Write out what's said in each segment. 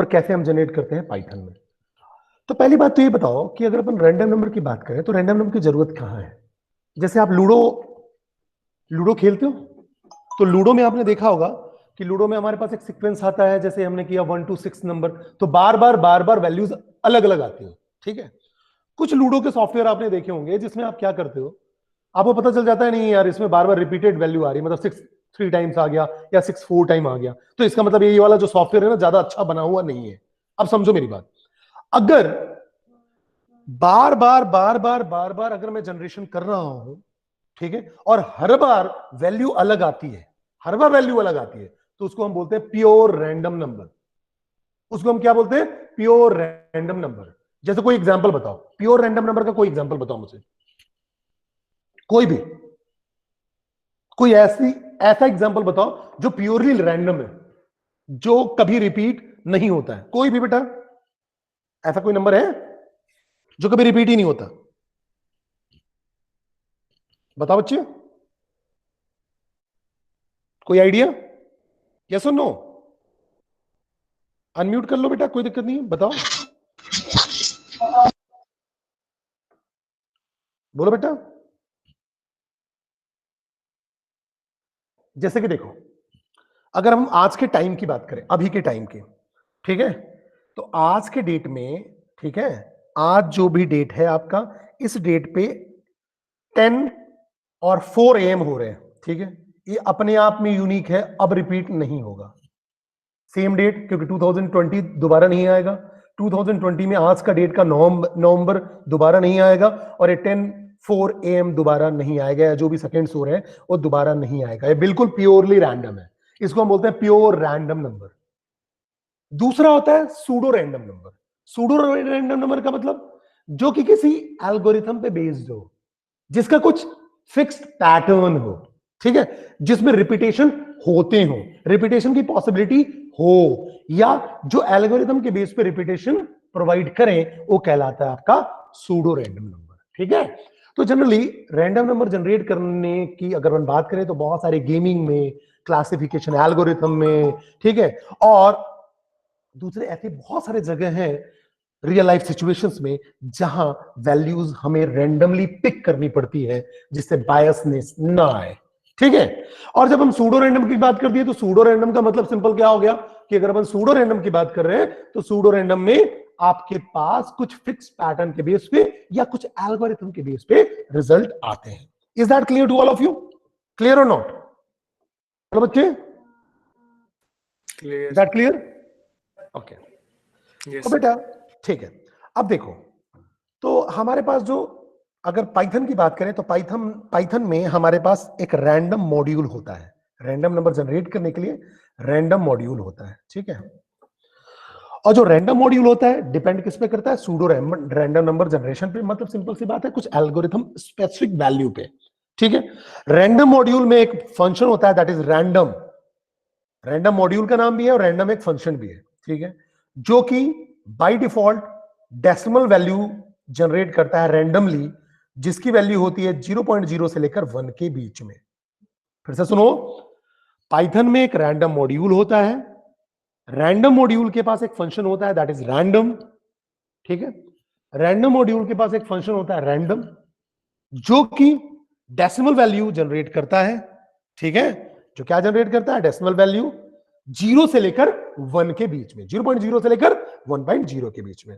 Number कैसे हम generate करते हैं पाइथन में। तो पहली बात तो ये बताओ कि अगर अपन रैंडम नंबर की बात करें तो रैंडम नंबर की जरूरत कहां है। जैसे आप लूडो खेलते हो, तो लूडो में आपने देखा होगा कि लूडो में हमारे पास एक सीक्वेंस आता है, जैसे हमने किया 1 to 6 नंबर, तो बार बार वैल्यूज अलग अलग आती है। ठीक है, कुछ लूडो के सॉफ्टवेयर आपने देखे होंगे जिसमें आप क्या करते हो, आपको पता चल जाता है नहीं यार इसमें बार बार रिपीटेड वैल्यू आ रही है, मतलब 6 3 टाइम्स आ गया या 6 4 टाइम आ गया, तो इसका मतलब ये वाला जो सॉफ्टवेयर है ना ज्यादा अच्छा बना हुआ नहीं है। अब समझो मेरी बात, अगर बार बार अगर मैं जनरेशन कर रहा हूं, ठीक है, और हर बार वैल्यू अलग आती है, हर बार वैल्यू अलग आती है, तो उसको हम बोलते हैं प्योर रैंडम नंबर। उसको हम क्या बोलते हैं? Pure random number. जैसे कोई एग्जांपल बताओ, प्योर रैंडम नंबर का कोई एग्जांपल बताओ मुझे, कोई भी, कोई ऐसा एग्जांपल बताओ जो प्योरली रैंडम है, जो कभी रिपीट नहीं होता है। कोई भी बेटा ऐसा कोई नंबर है जो कभी रिपीट ही नहीं होता? बताओ बच्चे, कोई आइडिया? यस और नो? अनम्यूट कर लो बेटा, कोई दिक्कत नहीं है, बताओ, बोलो बेटा। जैसे कि देखो, अगर हम आज के टाइम की बात करें, अभी के टाइम की, ठीक है, तो आज के डेट में, ठीक है, आज जो भी डेट है आपका, इस डेट पे 10 और 4 AM हो रहे हैं। ठीक है, ये अपने आप में यूनिक है, अब रिपीट नहीं होगा सेम डेट, क्योंकि 2020 दोबारा नहीं आएगा। 2020 में आज का डेट का नवंबर दोबारा नहीं आएगा, और ये 10 4 AM दोबारा नहीं आएगा, या जो भी सेकेंड्स हो रहे हैं वो दोबारा नहीं आएगा। ये बिल्कुल प्योरली रैंडम है, इसको हम बोलते हैं प्योर रैंडम नंबर। दूसरा होता है pseudo random number. Pseudo random number का मतलब जो कि किसी एल्गोरिथम पे बेस्ड हो, जिसका कुछ फिक्स्ड पैटर्न हो, ठीक है, जिसमें रिपीटेशन होते हो, रिपीटेशन की पॉसिबिलिटी हो, या जो एल्गोरिथम के बेस पे रिपीटेशन प्रोवाइड करें, वो कहलाता है आपका सूडो रैंडम नंबर। ठीक है, तो जनरली रैंडम नंबर जनरेट करने की अगर हम बात करें तो बहुत सारे गेमिंग में, क्लासिफिकेशन एल्गोरिथम में, ठीक है, और दूसरे ऐसे बहुत सारे जगह हैं रियल लाइफ सिचुएशंस में जहां वैल्यूज हमें रैंडमली पिक करनी पड़ती है, जिससे बायसनेस ना आए। ठीक है, और जब हम सूडो रैंडम की बात कर दिए तो सूडो रैंडम का मतलब सिंपल क्या हो गया कि अगर अपन सूडो रैंडम की बात कर रहे हैं तो सूडो रैंडम में आपके पास कुछ फिक्स पैटर्न के बेस पे या कुछ एल्गोरिथम के बेस पे रिजल्ट आते हैं। Is that clear to all of you? Clear or not? Hello बच्चे, clear? That clear? Okay, yes तो बेटा ठीक है, अब देखो, तो हमारे पास जो, अगर पाइथन की बात करें तो पाइथन में हमारे पास एक रैंडम मॉड्यूल होता है, रैंडम नंबर जनरेट करने के लिए रैंडम मॉड्यूल होता है। ठीक है, और जो रैंडम मॉड्यूल होता है डिपेंड किस पे करता है? सूडो रैंडम नंबर जनरेशन पे, मतलब सिंपल सी बात है, कुछ एल्गोरिथम स्पेसिफिक वैल्यू पे। ठीक है, रैंडम मॉड्यूल में एक फंक्शन होता है that is random. Random module का नाम भी है और रैंडम एक फंक्शन भी है। ठीक है, जो कि by default decimal value generate करता है रैंडमली, जिसकी वैल्यू होती है 0.0 से लेकर 1 के बीच में। फिर से सुनो, पाइथन में एक रैंडम मॉड्यूल होता है, रैंडम मॉड्यूल के पास एक फंक्शन होता है दैट इज रैंडम। ठीक है, रैंडम मॉड्यूल के पास एक फंक्शन होता है रैंडम, जो कि डेसिमल वैल्यू जनरेट करता है। ठीक है, जो क्या जनरेट करता है? डेसिमल वैल्यू 0 से लेकर 1 के बीच में, 0.0 से लेकर 1.0 के बीच में।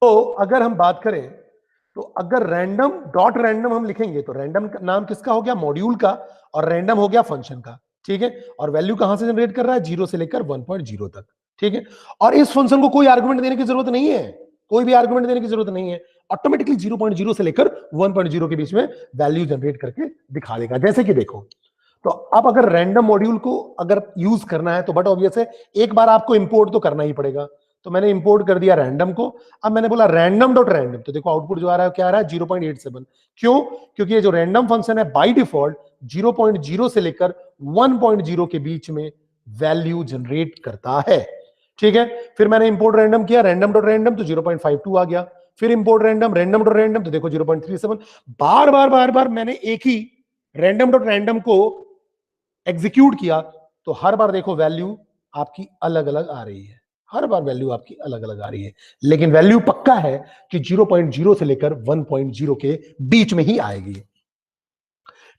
तो अगर हम बात करें तो अगर रैंडम डॉट रैंडम हम लिखेंगे तो रैंडम का नाम किसका हो गया? मॉड्यूल का, और रैंडम हो गया फंक्शन का। ठीक है, और वैल्यू कहां से जनरेट कर रहा है? 0 से लेकर 1.0 तक। ठीक है, और इस फंक्शन को कोई आर्गुमेंट देने की जरूरत नहीं है, कोई भी आर्गुमेंट देने की जरूरत नहीं है, ऑटोमेटिकली 0.0 से लेकर 1.0 के बीच में वैल्यू जनरेट करके दिखा देगा। जैसे कि देखो, तो अब अगर रैंडम मॉड्यूल को अगर यूज करना है तो बट ऑब्वियस है एक बार आपको इंपोर्ट तो करना ही पड़ेगा। तो मैंने इंपोर्ट कर दिया रैंडम को, अब मैंने बोला रैंडम डॉट रैंडम, तो देखो आउटपुट जो आ रहा है क्या आ रहा है? 0.87। क्यों? क्योंकि ये जो रैंडम फंक्शन है बाय डिफॉल्ट 0.0 से लेकर 1.0 के बीच में वैल्यू जनरेट करता है। ठीक है, फिर मैंने इंपोर्ट रैंडम किया, रैंडम डॉट रैंडम, तो 0.52 आ गया। फिर import random, random dot random, तो देखो 0.37। बार बार मैंने एक ही रैंडम डॉट रैंडम को एग्जीक्यूट किया, तो हर बार देखो वैल्यू आपकी अलग अलग आ रही है, हर बार वैल्यू आपकी अलग अलग आ रही है, लेकिन वैल्यू पक्का है कि 0.0 से लेकर 1.0 के बीच में ही आएगी।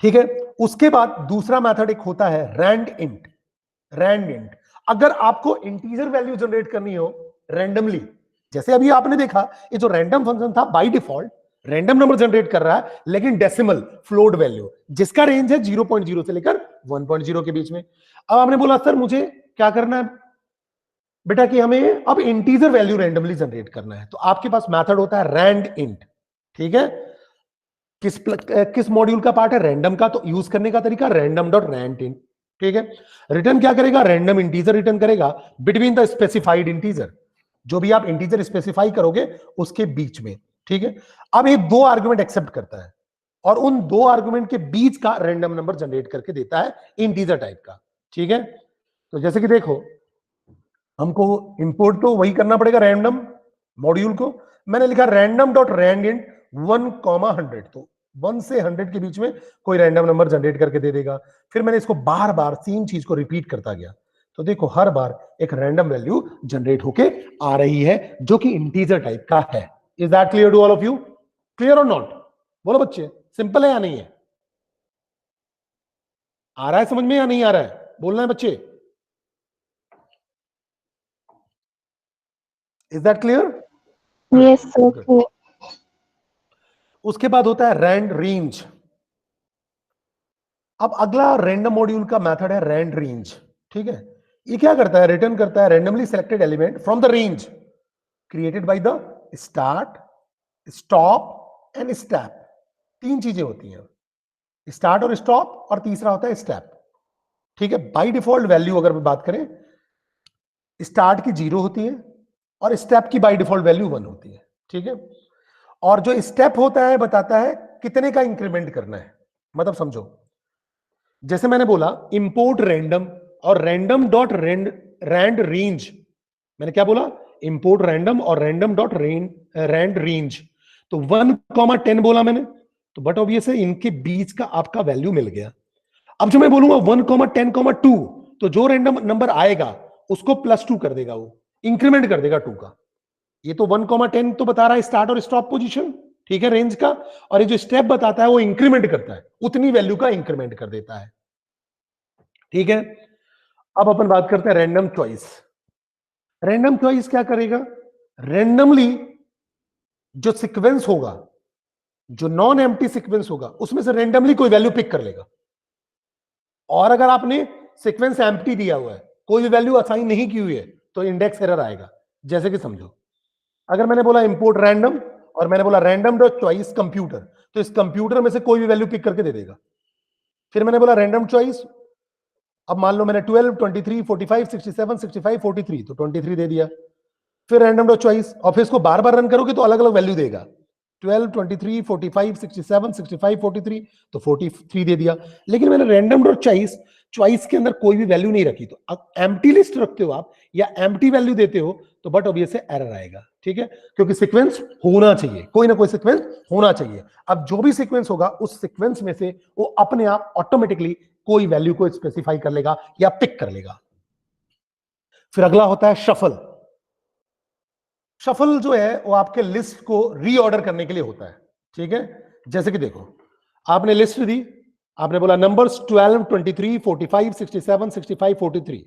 ठीक है, उसके बाद दूसरा मेथड एक होता है रैंड इंट। रैंड इंट, अगर आपको इंटीजर वैल्यू जनरेट करनी हो रैंडमली, जैसे अभी आपने देखा ये जो रैंडम फंक्शन था by default random number generate कर रहा है, लेकिन डेसिमल फ्लोट वैल्यू जिसका रेंज है 0.0 से लेकर 1.0 के बीच में। अब आपने बोला सर मुझे क्या करना है बेटा कि हमें अब इंटीजर वैल्यू रैंडमली जनरेट करना है, तो आपके पास मेथड होता है रैंड इंट। ठीक है, किस मॉड्यूल का पार्ट है, रैंडम का, तो यूज करने का तरीका रैंडम डॉट रैंड इंट। ठीक है, रिटर्न क्या करेगा, रैंडम इंटीजर रिटर्न करेगा बिटवीन द स्पेसिफाइड इंटीजर, जो भी आप इंटीजर स्पेसिफाई करोगे उसके बीच में। ठीक है, अब ये दो आर्गुमेंट एक्सेप्ट करता है और उन दो आर्गुमेंट के बीच का रैंडम नंबर जनरेट करके देता है इंटीजर टाइप का। ठीक है, तो जैसे कि देखो हमको इंपोर्ट तो वही करना पड़ेगा रैंडम मॉड्यूल को, मैंने लिखा रैंडम डॉट रैंड इंट 1,100, तो 1 से 100 के बीच में कोई रैंडम नंबर जनरेट करके दे देगा। फिर मैंने इसको बार बार सेम चीज को रिपीट करता गया, तो देखो हर बार एक रैंडम वैल्यू जनरेट होके आ रही है जो कि इंटीजर टाइप का है। Is that clear to all of you? Clear or not? बोलो बच्चे, सिंपल है या नहीं है? आ रहा है समझ में या नहीं आ रहा है? बोलना है बच्चे। Is that clear? Yes sir. उसके बाद होता है रैंड रेंज। अब अगला रैंडम मॉड्यूल का मेथड है रैंड रेंज। ठीक है, ये क्या करता है, रिटर्न करता है randomly selected element from the range created by the start, stop and step. तीन चीजें होती हैं, स्टार्ट और स्टॉप, और तीसरा होता है स्टेप। ठीक है, बाय डिफॉल्ट वैल्यू अगर बात करें स्टार्ट की 0 होती है और स्टेप की बाय डिफॉल्ट वैल्यू 1 होती है। ठीक है, और जो स्टेप होता है बताता है कितने का इंक्रीमेंट करना है। मतलब समझो, जैसे मैंने बोला इंपोर्ट रैंडम और रैंडम डॉट रैंड रेंज, मैंने क्या बोला, इंपोर्ट रैंडम और रैंडम डॉट रैंड रेंज, तो 1,10 बोला मैंने, तो बट ऑब्वियस है इनके बीच का आपका वैल्यू मिल गया। अब जो मैं बोलूंगा 1,10,2, तो जो रैंडम नंबर आएगा उसको +2 कर देगा, वो इंक्रीमेंट कर देगा 2 का। ये तो 1,10 तो बता रहा है स्टार्ट और स्टॉप पोजीशन, ठीक है, रेंज का, और ये जो स्टेप बताता है वो इंक्रीमेंट करता है, उतनी वैल्यू का इंक्रीमेंट कर देता है। ठीक है, अब अपन बात करते हैं रैंडम चॉइस। रैंडम चॉइस क्या करेगा, रैंडमली जो सीक्वेंस होगा, जो नॉन एम्प्टी सीक्वेंस होगा, उसमें से रैंडमली कोई वैल्यू पिक कर लेगा, और अगर आपने सीक्वेंस एम्प्टी दिया हुआ है, कोई भी वैल्यू असाइन नहीं की हुई है, तो इंडेक्स एरर आएगा। जैसे कि समझो अगर मैंने बोला इंपोर्ट रैंडम और मैंने बोला रैंडम डॉट चॉइस कंप्यूटर, तो इस कंप्यूटर में से कोई भी वैल्यू पिक करके दे देगा। फिर मैंने बोला रैंडम चॉइस, अब मान लो मैंने 12, 23, 45, 67, 65, 43, तो 23 दे दिया। फिर रैंडम डॉट चॉइस, और फिर इसको बार बार रन करोगे तो अलग अलग वैल्यू देगा, 12, 23, 45, 67, 65, 43, तो 43 दे दिया। लेकिन मैंने रैंडम डॉट चॉइस, चॉइस के अंदर कोई भी वैल्यू नहीं रखी, तो अब एम्प्टी लिस्ट रखते हो आप या एम्प्टी वैल्यू देते हो तो बट ऑब्वियस एरर आएगा। ठीक है, क्योंकि सीक्वेंस होना चाहिए, कोई ना कोई सीक्वेंस होना चाहिए। अब जो भी सीक्वेंस होगा उस सीक्वेंस में से वो अपने आप ऑटोमेटिकली कोई वैल्यू को स्पेसिफाई कर लेगा या पिक कर लेगा। फिर अगला होता है शफल। शफल जो है वो आपके लिस्ट को रीऑर्डर करने के लिए होता है। ठीक है, जैसे कि देखो आपने लिस्ट दी, आपने बोला नंबर्स 12, 23, 45, 67, 65, 43,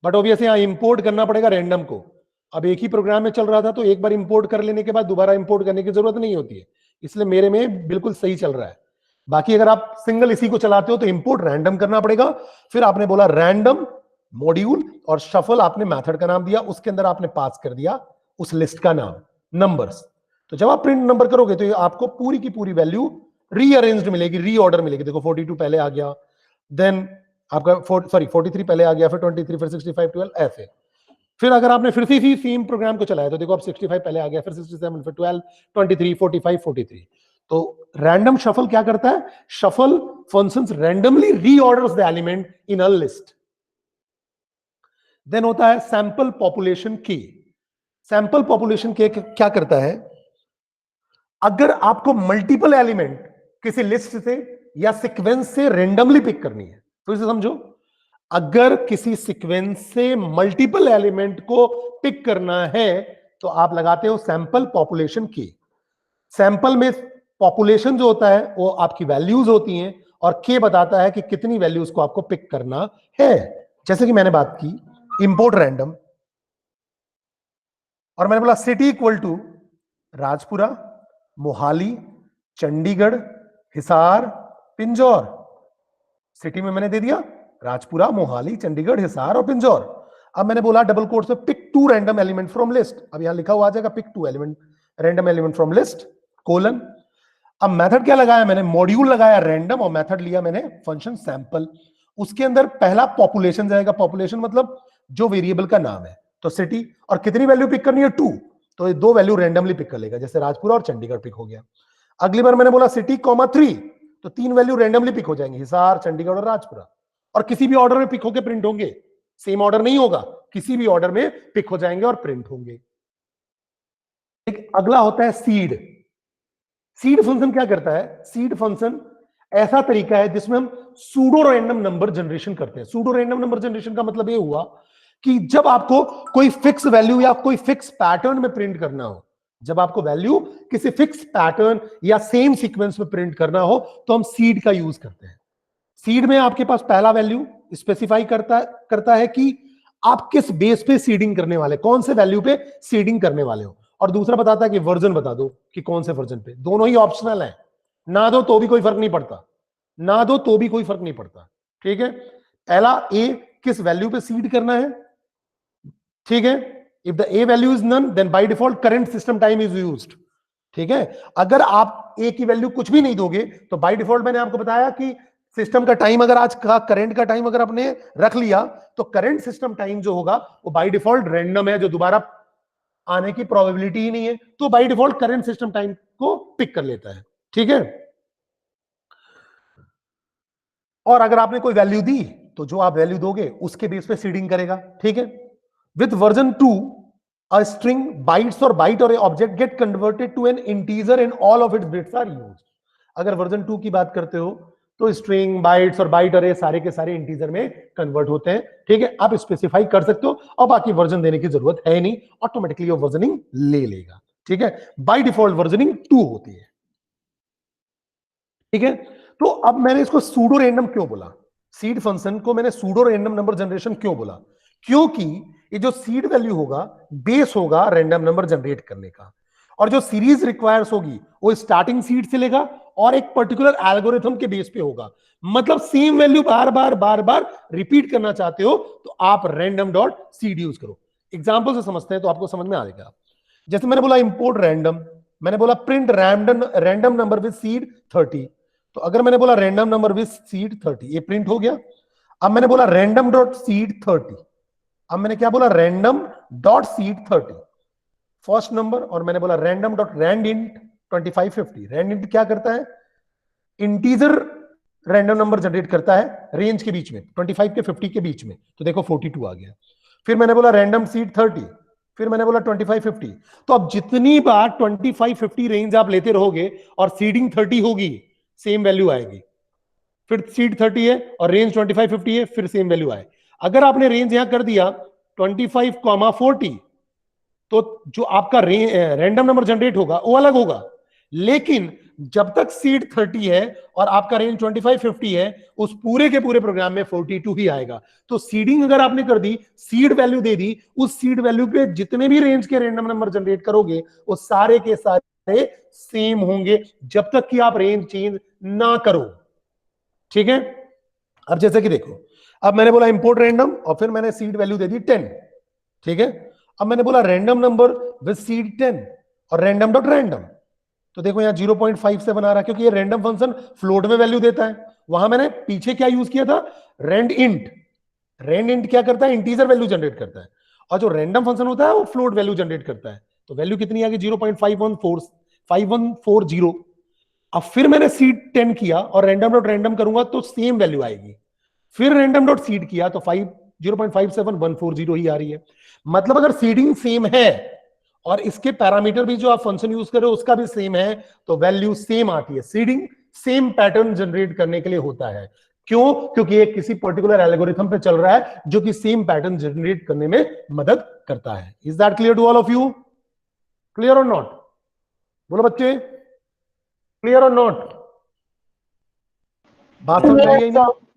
बट ऑब्वियसली यहां इंपोर्ट करना पड़ेगा रैंडम को। अब एक ही प्रोग्राम में चल रहा था तो एक बार इंपोर्ट कर लेने के बाद दोबारा इंपोर्ट करने की जरूरत नहीं होती है, इसलिए मेरे में बिल्कुल सही चल रहा है। बाकी अगर आप सिंगल इसी को चलाते हो तो इंपोर्ट रैंडम करना पड़ेगा। फिर आपने बोला रैंडम मॉड्यूल और शफल आपने मेथड का नाम दिया, उसके अंदर आपने पास कर दिया उस लिस्ट का नाम नंबर्स। तो जब आप प्रिंट नंबर करोगे तो आपको पूरी की पूरी वैल्यू रीअरेंज्ड मिलेगी, रीऑर्डर मिलेगी। देखो 42 पहले आ गया, देन आपका 43 पहले आ गया, फिर 23, फिर 65, 12 ऐसे। फिर अगर आपने फिर से इसी सेम प्रोग्राम को चलाया तो देखो अब 65 पहले आ गया, फिर 67, फिर 12, 23, 45, 43। तो रैंडम शफल क्या करता है, shuffle functions randomly reorders the element in a list. Then होता है सैंपल पॉपुलेशन की। सैंपल पॉपुलेशन के क्या करता है, अगर आपको मल्टीपल एलिमेंट किसी लिस्ट से या सीक्वेंस से रेंडमली पिक करनी है, तो इसे समझो अगर किसी सीक्वेंस से मल्टीपल एलिमेंट को पिक करना है तो आप लगाते हो सैंपल पॉपुलेशन की। सैंपल में पॉपुलेशन जो होता है वो आपकी वैल्यूज होती हैं और के बताता है कि कितनी वैल्यूज को आपको पिक करना है। जैसे कि मैंने बात की इंपोर्ट रैंडम, और मैंने बोला city equal to Rajpura, Mohali, Chandigarh, Hisar, Pinjore. City में मैंने दे दिया राजपुरा, मोहाली, चंडीगढ़, हिसार और पिंजौर। अब मैंने बोला डबल कोट्स में pick 2 random element from list. अब यहां लिखा हुआ आ जाएगा pick 2 element random element from list colon. अब मेथड क्या लगाया मैंने, मॉड्यूल लगाया रैंडम और मेथड लिया मैंने फंक्शन सैंपल। उसके अंदर पहला पॉपुलेशन जाएगा, पॉपुलेशन मतलब जो वेरिएबल का नाम है, तो सिटी, और कितनी वैल्यू पिक करनी है 2, तो ये 2 वैल्यू रैंडमली पिक कर लेगा, जैसे राजपुरा और चंडीगढ़ पिक हो गया। अगली बार मैंने बोला सिटी कॉमा 3, तो 3 वैल्यू रैंडमली पिक हो जाएंगे, हिसार, चंडीगढ़ और राजपुरा, और किसी भी ऑर्डर में पिक होकर प्रिंट होंगे। सेम ऑर्डर नहीं होगा, किसी भी ऑर्डर में पिक हो जाएंगे और प्रिंट होंगे। एक अगला होता है सीड। सीड फंक्शन क्या करता है, सीड फंक्शन ऐसा तरीका है जिसमें हम सूडो रैंडम नंबर जनरेशन करते हैं। सूडो रैंडम नंबर जनरेशन का मतलब यह हुआ कि जब आपको कोई फिक्स वैल्यू या कोई फिक्स पैटर्न में प्रिंट करना हो, जब आपको वैल्यू किसी फिक्स पैटर्न या सेम सीक्वेंस में प्रिंट करना हो तो हम सीड का यूज करते हैं। सीड में आपके पास पहला वैल्यू स्पेसिफाई करता है कि आप किस बेस पे सीडिंग करने वाले, कौन से वैल्यू पे सीडिंग करने वाले हो, और दूसरा बताता है कि वर्जन बता दो कि कौन से वर्जन पे। दोनों ही ऑप्शनल है, ना दो तो भी कोई फर्क नहीं पड़ता, ना दो तो भी कोई फर्क नहीं पड़ता। ठीक है, पहला ए किस वैल्यू पे सीड करना है, ठीक है, if the A value is none then by default current system time is used. ठीक है, अगर आप ए की वैल्यू कुछ भी नहीं दोगे तो बाय डिफॉल्ट मैंने आपको बताया कि सिस्टम का टाइम, अगर आज का करंट का टाइम अगर आपने रख लिया तो करंट सिस्टम टाइम जो होगा वो बाय डिफॉल्ट रैंडम है, जो दोबारा आने की प्रोबेबिलिटी ही नहीं है, तो bye default current system time को पिक कर लेता है। ठीक है, और अगर आपने कोई वैल्यू दी तो जो आप वैल्यू दोगे उसके बेस पे सीडिंग करेगा। ठीक है, with version 2 a string bytes or byte or a object get converted to an integer and all of its bits are used। अगर वर्जन 2 की बात करते हो तो स्ट्रिंग, बाइट्स और बाइट अरे सारे के सारे इंटीजर में कन्वर्ट होते हैं। ठीक है, आप स्पेसिफाई कर सकते हो और बाकी वर्जन देने की जरूरत है नहीं, ऑटोमेटिकली वो वर्जनिंग ले लेगा। ठीक है, बाय डिफॉल्ट वर्जनिंग 2 होती है। ठीक है, तो अब मैंने इसको सूडो रैंडम क्यों बोला, सीड फंक्शन को मैंने सूडो रैंडम नंबर जनरेशन क्यों बोला, क्योंकि ये जो सीड वैल्यू होगा बेस होगा रैंडम नंबर जनरेट करने का, और जो सीरीज रिक्वायर्स होगी वो स्टार्टिंग सीड से लेगा और एक पर्टिकुलर एल्गोरिथम के बेस पे होगा। मतलब सेम वैल्यू बार बार रिपीट करना चाहते हो तो आप रैंडम डॉट सीड यूज करो। एग्जांपल से समझते हैं तो आपको समझ में आ जाएगा। जैसे मैंने बोला इंपोर्ट रैंडम, मैंने बोला print random number with seed 30, तो अगर मैंने बोला रैंडम नंबर विद सीड 30 ये प्रिंट हो गया। अब मैंने बोला रैंडम डॉट सीड 30, अब मैंने क्या बोला random dot seed 30 first number, और मैंने बोला random dot rand int 2550। Rand int क्या करता है, इंटीजर रैंडम नंबर जनरेट करता है रेंज के बीच में 25 के 50 के बीच में, तो देखो 42 आ गया। फिर मैंने बोला रैंडम सीड 30, फिर मैंने बोला 2550। तो अब जितनी बार 2550 रेंज आप लेते रहोगे और सीडिंग 30 होगी सेम वैल्यू आएगी, फिर सीड 30 है और रेंज 2550 है फिर सेम वैल्यू आए। अगर आपने रेंज यहां कर दिया 25,40 तो जो आपका रैंडम नंबर जनरेट होगा वो अलग होगा, लेकिन जब तक सीड 30 है और आपका रेंज 2550 है उस पूरे के पूरे प्रोग्राम में 42 ही आएगा। तो सीडिंग अगर आपने कर दी, सीड वैल्यू दे दी, उस सीड वैल्यू पे जितने भी रेंज के रैंडम नंबर जनरेट करोगे वो सारे के सारे सेम होंगे जब तक कि आप रेंज चेंज ना करो। ठीक है, अब जैसे कि देखो, अब मैंने बोला इंपोर्ट रैंडम और फिर मैंने सीड वैल्यू दे दी 10। ठीक है, अब मैंने बोला रैंडम नंबर विद सीड 10 और रैंडम डॉट रैंडम, तो देखो यहां 0.57 आ रहा है क्योंकि ये रैंडम फंक्शन फ्लोट में वैल्यू देता है। वहां मैंने पीछे क्या यूज किया था, रैंड इंट। रैंड इंट क्या करता है, इंटीजर वैल्यू जनरेट करता है, और जो रैंडम फंक्शन होता है वो फ्लोट वैल्यू जनरेट करता है। तो वैल्यू कितनी आ गई 0.5140। अब फिर मैंने सीड 10 किया और रैंडम डॉट रैंडम करूंगा तो सेम वैल्यू आएगी, फिर रैंडम डॉट सीड किया तो 0.57140 ही आ रही है। मतलब अगर सीडिंग सेम है और इसके पैरामीटर भी जो आप फंक्शन यूज कर रहे हो उसका भी सेम है तो वैल्यू सेम आती है। सीडिंग सेम पैटर्न जनरेट करने के लिए होता है। क्यों? क्योंकि ये किसी पर्टिकुलर एल्गोरिथम पे चल रहा है जो कि सेम पैटर्न जनरेट करने में मदद करता है. Is that clear to all of you? Clear or not? बोलो बच्चे, क्लियर और नॉट? बात समझ में आई Yes, या नहीं? sir.